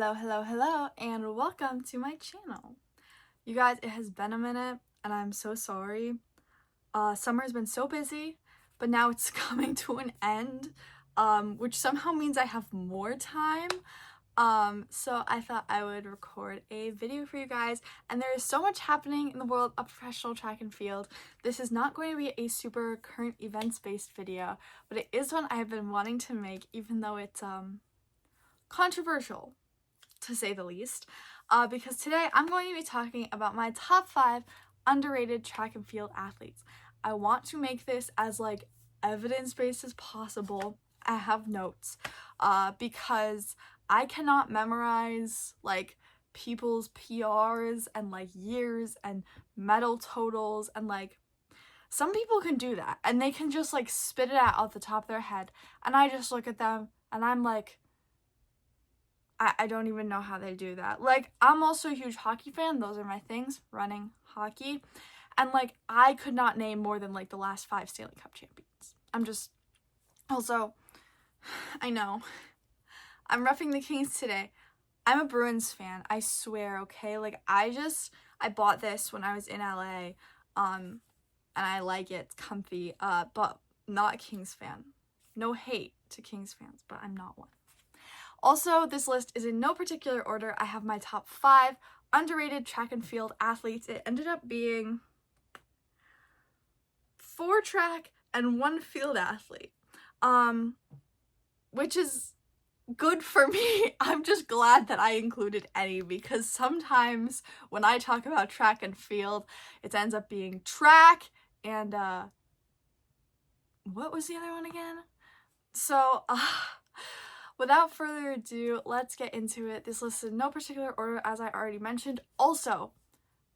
Hello, and welcome to my channel. You guys, it has been a minute, and I'm so sorry. Summer's been so busy, but now it's coming to an end, which somehow means I have more time. So I thought I would record a video for you guys, and there is so much happening in the world of professional track and field. This is not going to be a super current events-based video, but it is one I have been wanting to make, even though it's, controversial, to say the least, because today I'm going to be talking about my top 5 underrated track and field athletes. I want to make this as evidence-based as possible. I have notes because I cannot memorize people's PRs and years and medal totals, and some people can do that and they can just spit it out off the top of their head, and I just look at them and I'm like, I don't even know how they do that. I'm also a huge hockey fan. Those are my things, running, hockey. And, I could not name more than, the last 5 Stanley Cup champions. Also, I know, I'm repping the Kings today. I'm a Bruins fan, I swear, okay? I bought this when I was in LA, and I like it, it's comfy, but not a Kings fan. No hate to Kings fans, but I'm not one. Also, this list is in no particular order. I have my top 5 underrated track and field athletes. It ended up being 4 track and 1 field athlete, which is good for me. I'm just glad that I included any, because sometimes when I talk about track and field, it ends up being track and, what was the other one again? So, without further ado, let's get into it. This list is in no particular order, as I already mentioned. Also,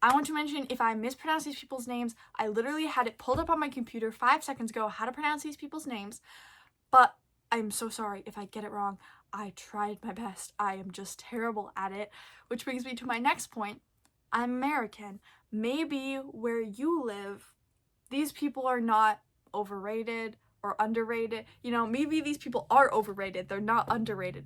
I want to mention, if I mispronounce these people's names, I literally had it pulled up on my computer 5 seconds ago how to pronounce these people's names, but I'm so sorry if I get it wrong. I tried my best. I am just terrible at it, which brings me to my next point. I'm American. Maybe where you live, these people are not overrated or underrated. Maybe these people are overrated, they're not underrated.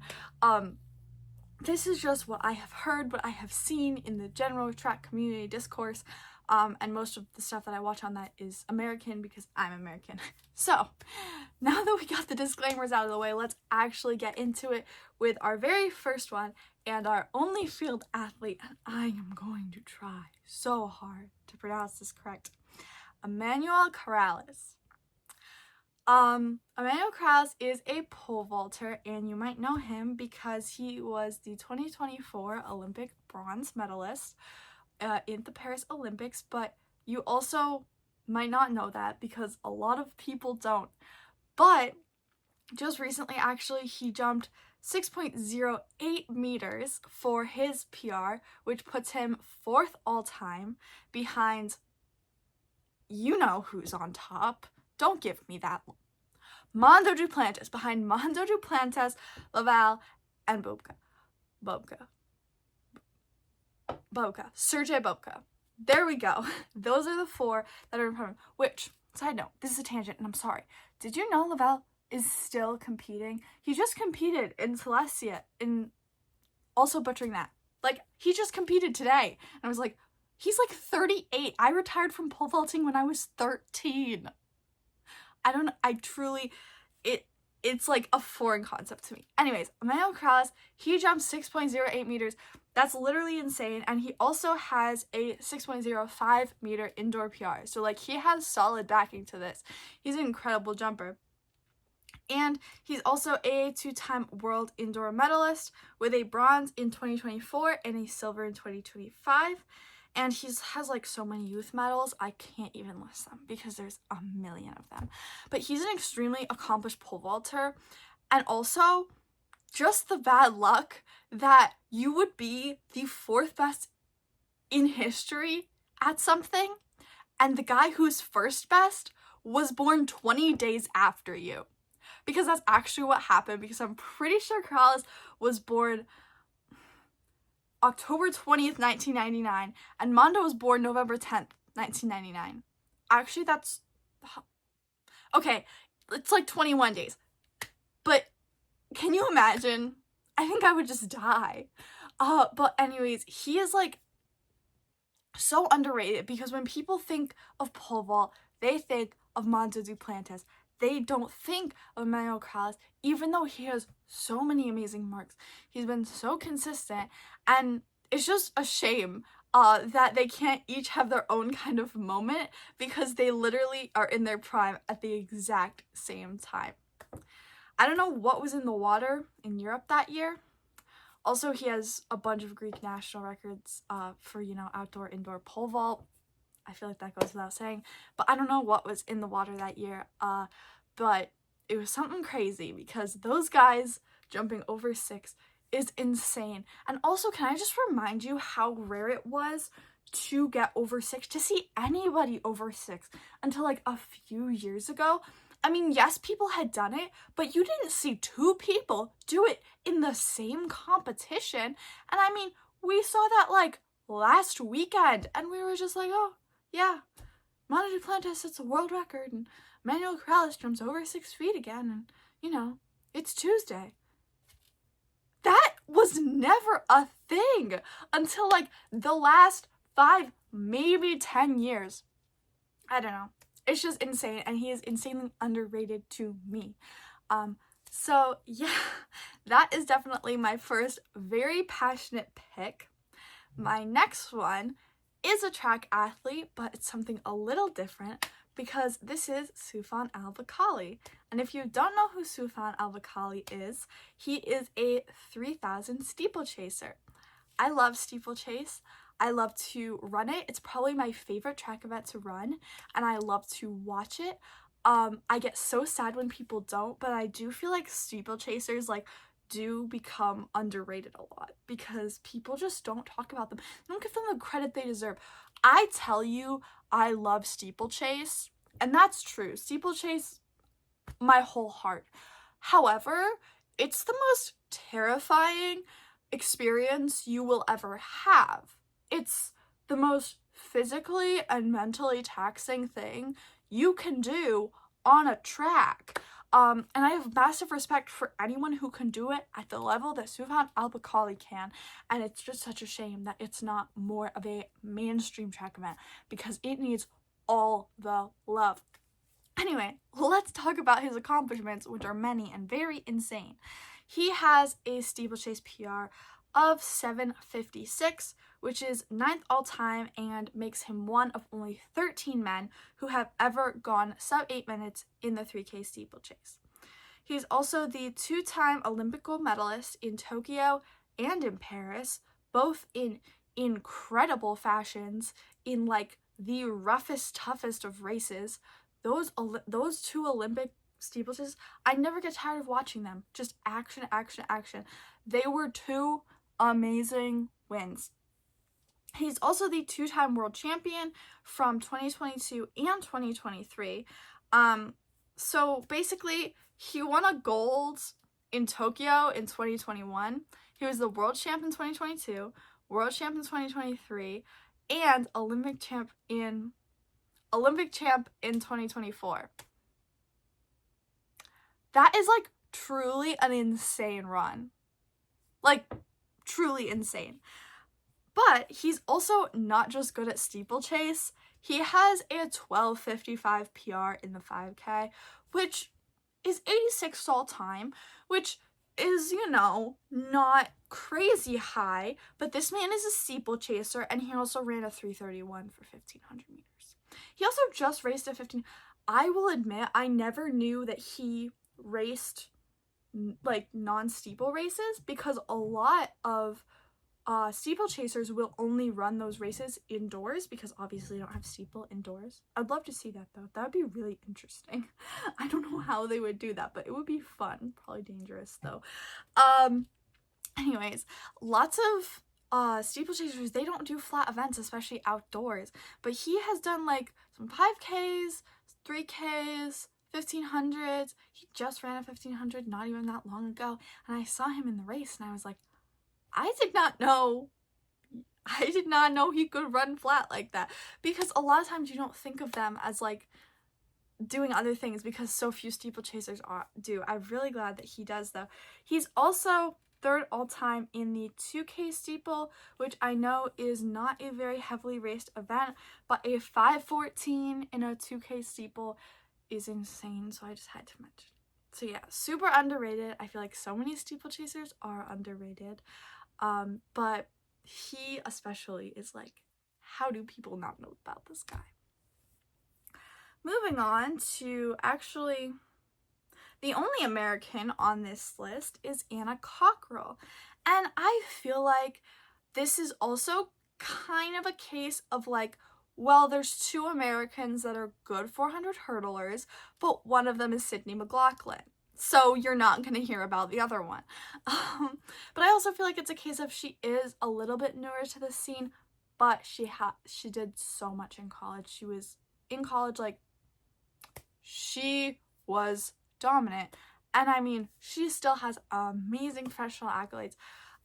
This is just what I have heard, what I have seen in the general track community discourse, and most of the stuff that I watch on that is American because I'm American. So, now that we got the disclaimers out of the way, let's actually get into it with our very first one, and our only field athlete, and I am going to try so hard to pronounce this correct, Emmanuel Corrales. Emmanuel Corrales is a pole vaulter, and you might know him because he was the 2024 Olympic bronze medalist in the Paris Olympics, but you also might not know that because a lot of people don't. But just recently, actually, he jumped 6.08 meters for his PR, which puts him 4th all-time behind, you know who's on top. Don't give me that. Mondo Duplantis, behind Mondo Duplantis, Laval, and Bobka. Sergei Bobka. There we go. Those are the 4 that are in front of him. Which, side note, this is a tangent, and I'm sorry. Did you know Laval is still competing? He just competed in Celestia, also butchering that. He just competed today. And I was like, he's 38. I retired from pole vaulting when I was 13. It's a foreign concept to me. Anyways, Emmanuel Corrales, he jumped 6.08 meters. That's literally insane. And he also has a 6.05 meter indoor PR. So he has solid backing to this. He's an incredible jumper. And he's also a 2-time world indoor medalist with a bronze in 2024 and a silver in 2025. And he has so many youth medals, I can't even list them because there's a million of them. But he's an extremely accomplished pole vaulter, and also just the bad luck that you would be the 4th best in history at something, and the guy who's 1st best was born 20 days after you. Because that's actually what happened, because I'm pretty sure Corrales was born October 20th, 1999, and Mondo was born November 10th, 1999. Actually, that's... Okay, it's 21 days. But can you imagine I think I would just die. But anyways, he is like so underrated because when people think of pole vault, they think of Monzo Duplantis. They don't think of Emmanuel Corrales, even though he has so many amazing marks. He's been so consistent, and it's just a shame that they can't each have their own kind of moment because they literally are in their prime at the exact same time. I don't know what was in the water in Europe that year. Also, he has a bunch of Greek national records for, outdoor, indoor pole vault. I feel like that goes without saying. But I don't know what was in the water that year. But it was something crazy because those guys jumping over 6 is insane. And also, can I just remind you how rare it was to get over 6, to see anybody over 6 until like a few years ago? I mean, yes, people had done it, but you didn't see 2 people do it in the same competition. And I mean, we saw that like last weekend, and we were just like, oh, yeah, Monzo Duplantis sets a world record, and Emmanuel Corrales jumps over 6 feet again, and, it's Tuesday. That was never a thing until like the last 5, maybe 10 years. I don't know. It's just insane, and he is insanely underrated to me. So yeah, that is definitely my first very passionate pick. My next one is a track athlete, but it's something a little different because this is Soufan El Bakkali. And if you don't know who Soufan El Bakkali is, he is a 3000 steeplechaser. I love steeplechase. I love to run it. It's probably my favorite track event to run, and I love to watch it. I get so sad when people don't, but I do feel like steeplechasers do become underrated a lot because people just don't talk about them. They don't give them the credit they deserve. I tell you, I love steeplechase, and that's true. Steeplechase, my whole heart. However, it's the most terrifying experience you will ever have. It's the most physically and mentally taxing thing you can do on a track. And I have massive respect for anyone who can do it at the level that Soufan El Bakkali can. And it's just such a shame that it's not more of a mainstream track event because it needs all the love. Anyway, let's talk about his accomplishments, which are many and very insane. He has a steeplechase PR of 7:56, which is 9th all time and makes him one of only 13 men who have ever gone sub 8 minutes in the 3K steeplechase. He's also the 2-time Olympic gold medalist in Tokyo and in Paris, both in incredible fashions in like the roughest, toughest of races. Those 2 Olympic steeplechases, I never get tired of watching them. Just action, action, action. They were 2 amazing wins. He's also the 2-time world champion from 2022 and 2023. So basically, he won a gold in Tokyo in 2021. He was the world champ in 2022, world champ in 2023, and Olympic champ in 2024. That is like truly an insane run. Like truly insane. But he's also not just good at steeplechase. He has a 12:55 PR in the 5K, which is 86th all time, which is, not crazy high, but this man is a steeplechaser, and he also ran a 3:31 for 1,500 meters. He also just raced a 15. I will admit, I never knew that he raced like non-steeple races because a lot of steeplechasers will only run those races indoors because obviously they don't have steeple indoors. I'd love to see that though. That would be really interesting. I don't know how they would do that, but it would be fun. Probably dangerous though. Anyways, lots of steeplechasers, they don't do flat events, especially outdoors. But he has done like some 5Ks, 3Ks, 1500s. He just ran a 1500 not even that long ago, and I saw him in the race and I was like, I did not know he could run flat like that, because a lot of times you don't think of them as like doing other things because so few steeplechasers do. I'm really glad that he does though. He's also third all-time in the 2K steeple, which I know is not a very heavily raced event, but a 5:14 in a 2K steeple is insane, so I just had to mention. So yeah, super underrated. I feel like so many steeplechasers are underrated, but he especially is like, how do people not know about this guy? Moving on to actually the only American on this list is Anna Cockrell. And I feel like this is also kind of a case of like, well, there's two Americans that are good 400 hurdlers, but one of them is Sydney McLaughlin. So you're not going to hear about the other one. But I also feel like it's a case of she is a little bit newer to the scene, but she did so much in college. She was in college, like, she was dominant. And I mean, she still has amazing professional accolades.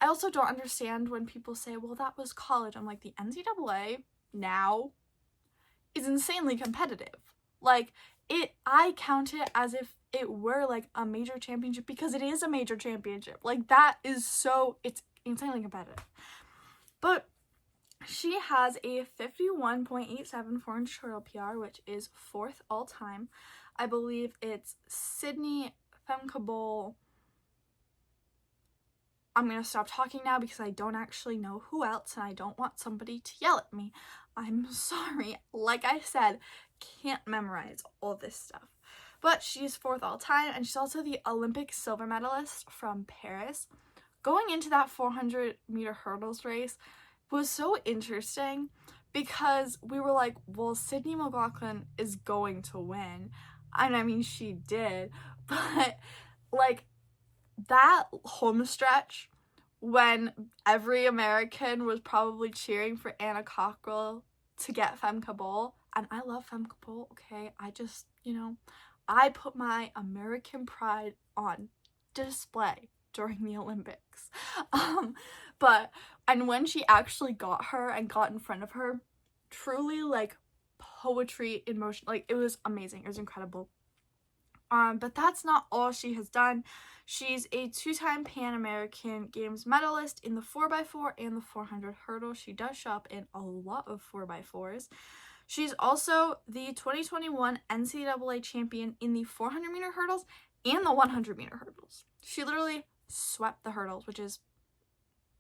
I also don't understand when people say, well, that was college. I'm like, the NCAA now is insanely competitive. Like, I count it as if it were like a major championship, because it is a major championship. Like, that is so, it's insanely competitive. But she has a 51.87 4-inch hurdle PR, which is 4th all time. I believe it's Sydney Femke. I'm going to stop talking now because I don't actually know who else, and I don't want somebody to yell at me. I'm sorry. Like I said, can't memorize all this stuff. But she's 4th all time, and she's also the Olympic silver medalist from Paris. Going into that 400-meter hurdles race was so interesting because we were like, well, Sydney McLaughlin is going to win. And I mean, she did. But like, that home stretch when every American was probably cheering for Anna Cockrell to get Femke Bol, and I love Femke Bol, okay? I just, I put my American pride on display during the Olympics. And when she actually got her and got in front of her, truly like poetry in motion. Like, it was amazing. It was incredible. But that's not all she has done. She's a 2-time Pan American Games medalist in the 4x4 and the 400 hurdle. She does show up in a lot of 4x4s. She's also the 2021 NCAA champion in the 400-meter hurdles and the 100-meter hurdles. She literally swept the hurdles,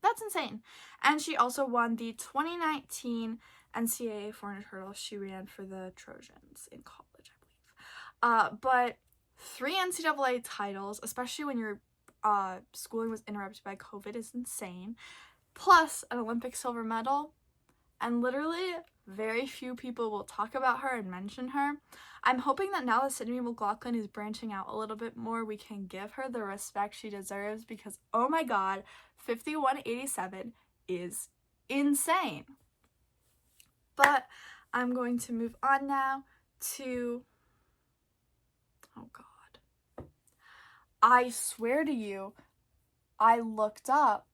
that's insane. And she also won the 2019 NCAA 400 hurdles. She ran for the Trojans in college, I believe. But 3 NCAA titles, especially when your schooling was interrupted by COVID, is insane. Plus an Olympic silver medal. And literally very few people will talk about her and mention her. I'm hoping that now that Sydney McLaughlin is branching out a little bit more, we can give her the respect she deserves, because oh my god, 51.87 is insane. But I'm going to move on now to, oh god, I swear to you, I looked up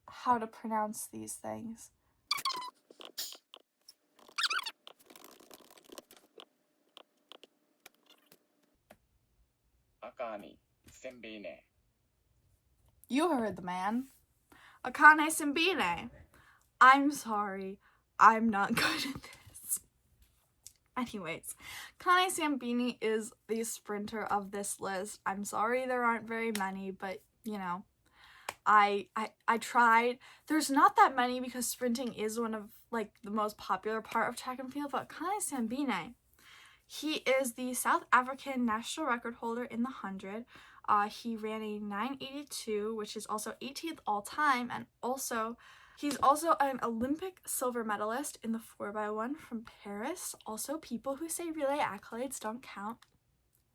how to pronounce these things. Akane Simbine. You heard the man. Akane Simbine. I'm sorry. I'm not good at this. Anyways, Akane Simbine is the sprinter of this list. I'm sorry there aren't very many, but I tried. There's not that many because sprinting is one of like the most popular part of track and field, but Akane Simbine, he is the South African national record holder in the 100. He ran a 9:82, which is also 18th all time, and he's also an Olympic silver medalist in the 4x1 from Paris. Also, people who say relay accolades don't count,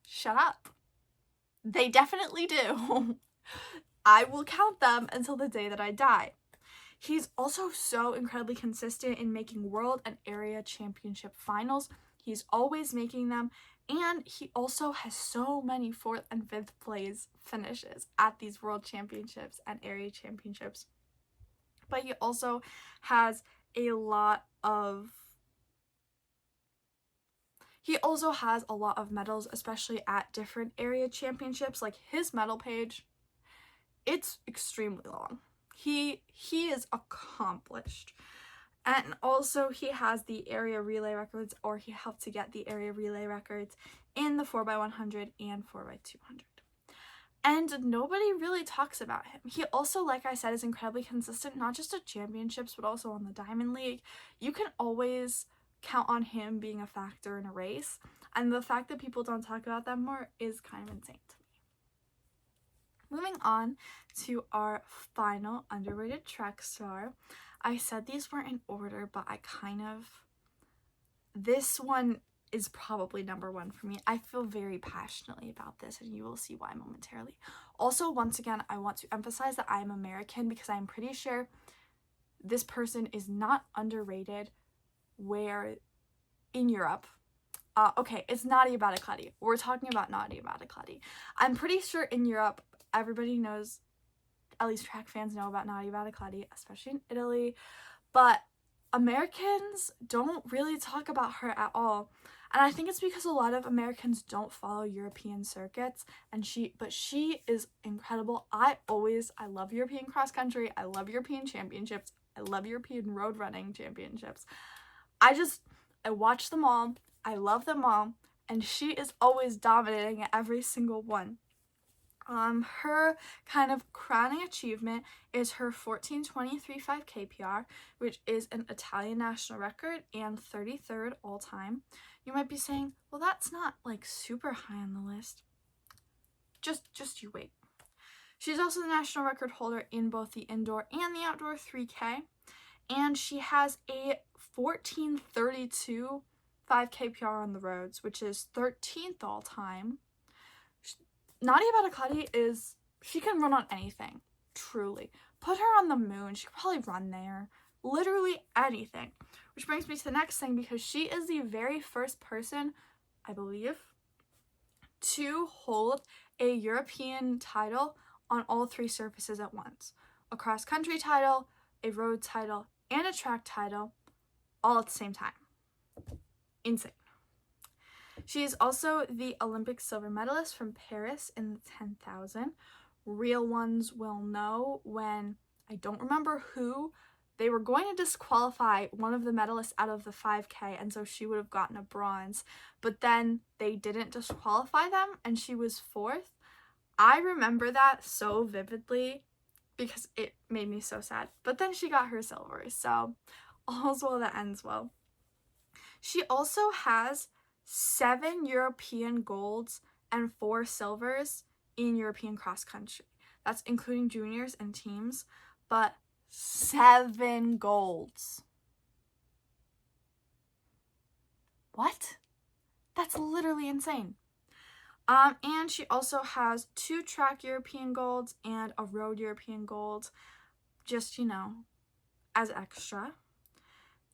shut up. They definitely do. I will count them until the day that I die. He's also so incredibly consistent in making world and area championship finals. He's always making them, and he also has so many 4th and 5th place finishes at these world championships and area championships. But he also has a lot of medals, especially at different area championships. Like, his medal page it's extremely long. He is accomplished. And also he has the area relay records, or he helped to get the area relay records in the 4x100 and 4x200. And nobody really talks about him. He also, like I said, is incredibly consistent, not just at championships, but also on the Diamond League. You can always count on him being a factor in a race. And the fact that people don't talk about that more is kind of insane to me. Moving on to our final underrated track star. I said these weren't in order, but this one is probably number one for me. I feel very passionately about this, and you will see why momentarily. Also, once again, I want to emphasize that I am American, because I'm pretty sure this person is not underrated where in Europe. Okay, it's Nadia Battecladi. We're talking about Nadia Battecladi. I'm pretty sure in Europe, everybody knows, at least track fans know about Nadia Battecladi, especially in Italy, but Americans don't really talk about her at all. And I think it's because a lot of Americans don't follow European circuits, but she is incredible. I love European cross country. I love European championships. I love European road running championships. I watch them all. I love them all. And she is always dominating at every single one. Her kind of crowning achievement is her 14:23.5 kpr, which is an Italian national record and 33rd all time. You might be saying, well, that's not like super high on the list. Just you wait. She's also the national record holder in both the indoor and the outdoor 3K, and she has a 14:32.5 kpr on the roads, which is 13th all time. Nadia Battecladi she can run on anything, truly. Put her on the moon, she could probably run there. Literally anything. Which brings me to the next thing, because she is the very first person, I believe, to hold a European title on all three surfaces at once. A cross-country title, a road title, and a track title, all at the same time. Insane. She is also the Olympic silver medalist from Paris in the 10,000. Real ones will know when, I don't remember who, they were going to disqualify one of the medalists out of the 5K, and so she would have gotten a bronze. But then they didn't disqualify them, and she was 4th. I remember that so vividly because it made me so sad. But then she got her silver, so all's well that ends well. She also has 7 European golds and 4 silvers in European cross country. That's including juniors and teams, but 7 golds. What? That's literally insane. And she also has 2 track European golds and a road European gold, just, as extra.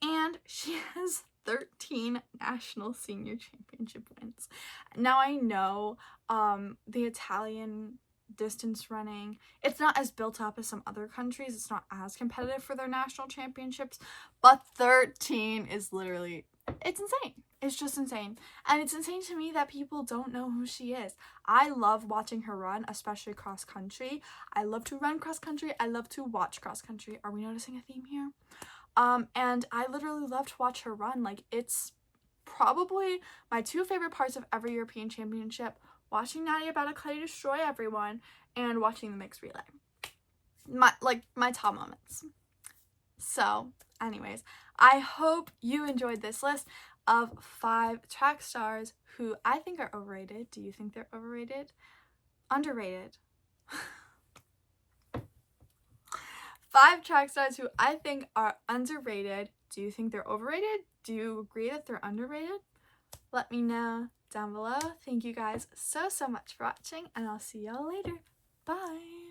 And she has 13 national senior championship wins. Now I know the Italian distance running, it's not as built up as some other countries. It's not as competitive for their national championships, but 13 is literally, it's insane. It's just insane. And it's insane to me that people don't know who she is. I love watching her run, especially cross country. I love to run cross country. I love to watch cross country. Are we noticing a theme here? And I literally love to watch her run. Like, it's probably my 2 favorite parts of every European championship: watching Nadia Battecladi destroy everyone and watching the mixed relay. My top moments. So, anyways, I hope you enjoyed this list of 5 track stars who I think are overrated. Do you think they're overrated? Underrated. 5 track stars who I think are underrated. Do you think they're overrated? Do you agree that they're underrated? Let me know down below. Thank you guys so much for watching, and I'll see y'all later. Bye!